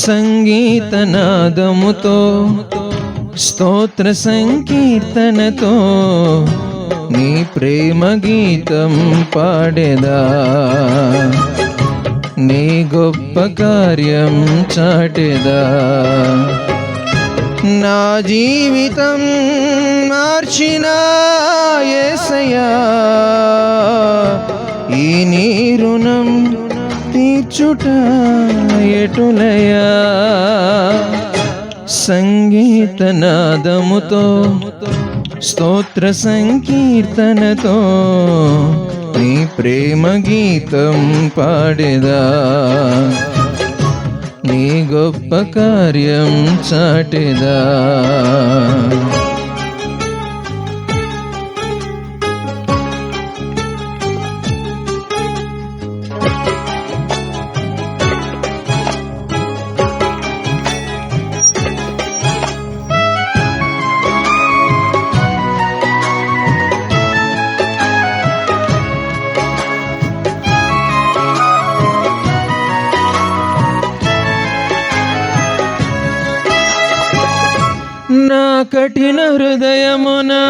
సంగీతనాదముతో స్తోత్ర సంకీర్తనతో నీ ప్రేమ గీతం పాడేదా, నీ గొప్ప కార్యం చాటేదా. నా జీవితం మార్చిన యేసయ్యా, ఈ నీ రుణం తీర్చుట ఎటులయా. సంగీతనాదముతో స్తోత్ర సంకీర్తనతో నీ ప్రేమ గీతం పాడేదా, నీ గొప్ప కార్యం చాటేదా. నా కఠిన హృదయమునా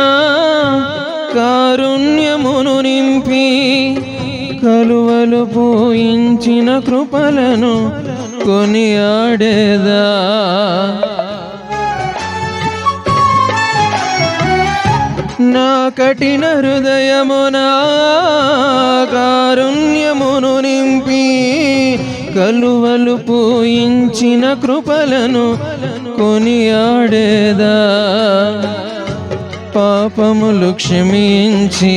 కారుణ్యమును నింపి కలువలు పోయించిన కృపలను కొనియాడేదా. నా కఠిన హృదయమునా కారుణ్యమును నింపి కలువలు పోయించిన కృపలను కొనియాడేదా. పాపములు క్షమించి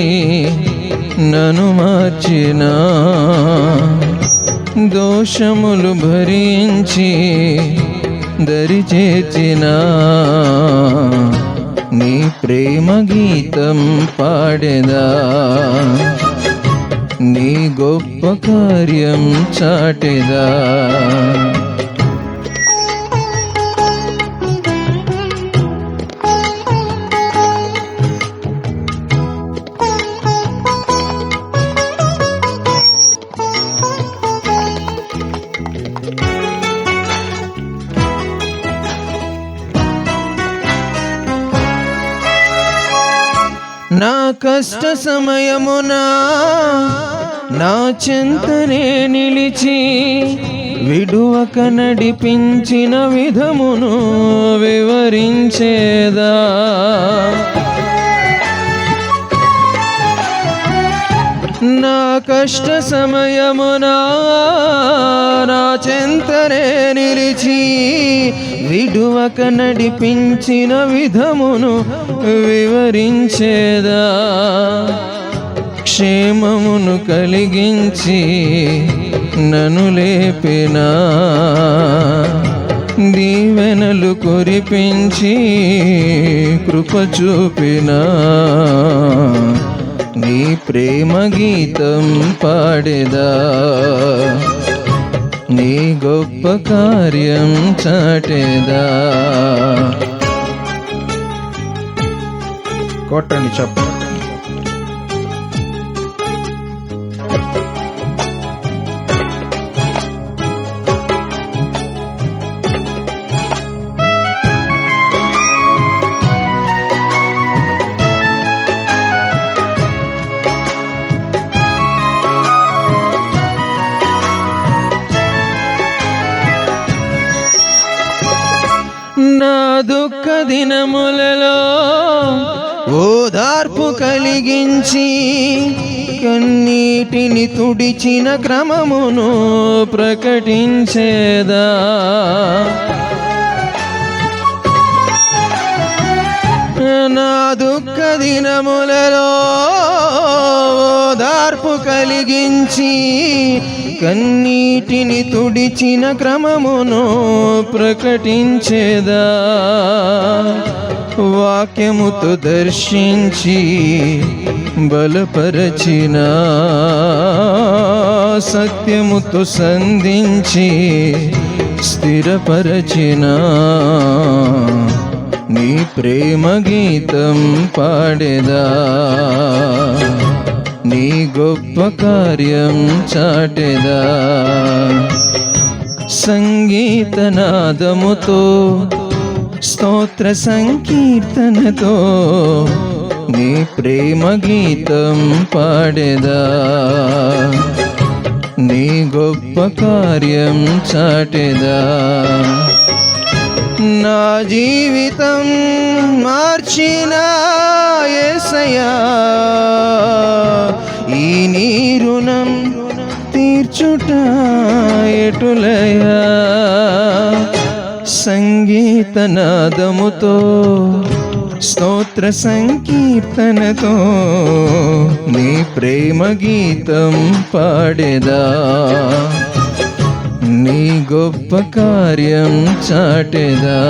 నన్ను మార్చిన, దోషములు భరించి దరి చేర్చిన నీ ప్రేమ గీతం పాడేదా, నీ గొప్ప కార్యం చాటేదా. నా కష్ట సమయమునా నా చెంతనే నిలిచి విడువక నడిపించిన విధమును వివరించేదా. నా కష్ట సమయమునా నా చెంతనే నిలిచి విడువక నడిపించిన విధమును వివరించేదా. క్షేమమును కలిగించి నన్ను లేపినా, దీవెనలు కురిపించి కృప చూపినా నీ ప్రేమ గీతం పాడేదా, నీ గొప్ప కార్యం చాటేదా. కొట్టండి చెప్పండి. నా దుఃఖ దినములలో ఓదార్పు కలిగించి కన్నీటిని తుడిచిన క్రమమును ప్రకటించేదా. నా దుఃఖ దినములలో ఓదార్పు కలిగించి కన్నీటిని తుడిచిన క్రమమును ప్రకటించేదా. వాక్యముతో దర్శించి బలపరచిన, సత్యముతో సంధించి స్థిరపరచిన నీ ప్రేమ గీతం పాడేదా, నీ గొప్ప కార్యం చాటేదా. సంగీతనాదముతో స్తోత్ర సంకీర్తనతో నీ ప్రేమ గీతం పాడేదా, నీ గొప్ప కార్యం చాటెదా. నా జీవితం మార్చిన యేసయ్యా, ఈ నీ రుణం తీర్చుట ఎటులయా. సంగీతనాదముతో స్తోత్ర సంకీర్తనతో నీ ప్రేమ గీతం పాడేదా, నీ గొప్ప కార్యం చాటెదా.